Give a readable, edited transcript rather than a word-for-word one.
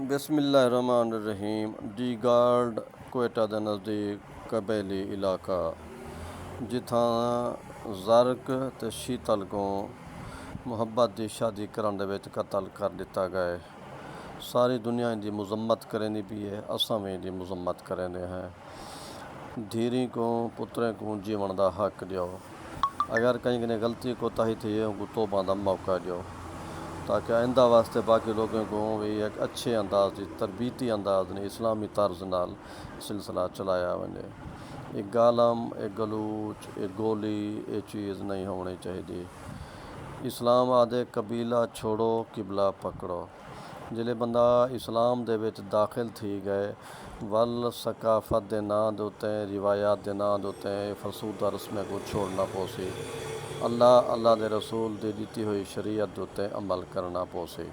बिस्मिल्लाहिर्रहमानिर्रहीम। D guard Quetta के नज़दीक कबैली इलाका जिथा ज़रक ते शीतल को मुहब्बत की शादी कराने विच कतल कर दिता गया। सारी दुनिया इनकी मजम्मत करेंदी भी है, असां भी इनकी मजम्मत करेंदे हैं। धीरी को पुत्रें को जीवन का हक दियो। अगर कहीं ने गलती कोताही थी है उनको तौबा का मौका दियो, ताकि आइंदा वास्ते बाकी लोगों को भी एक अच्छे अंदाज तरबीती अंदाज ने इस्लामी तर्ज नाल सिलसिला चलाया वने। एक गालम, एक गलूच, एक गोली ये चीज़ नहीं होनी चाहिए। इस्लाम आदे कबीला छोड़ो किबला पकड़ो। जिले बंदा इस्लाम दे विच दाखिल थी गए वल सकाफत के नाँ दे उत्ते, रिवायात के नाँ दे उत्ते फरसूदा रस्में को छोड़ना पोसी। अल्लाह दे रसूल की दी हुई शरीयत के उत्ते अमल करना पोसी।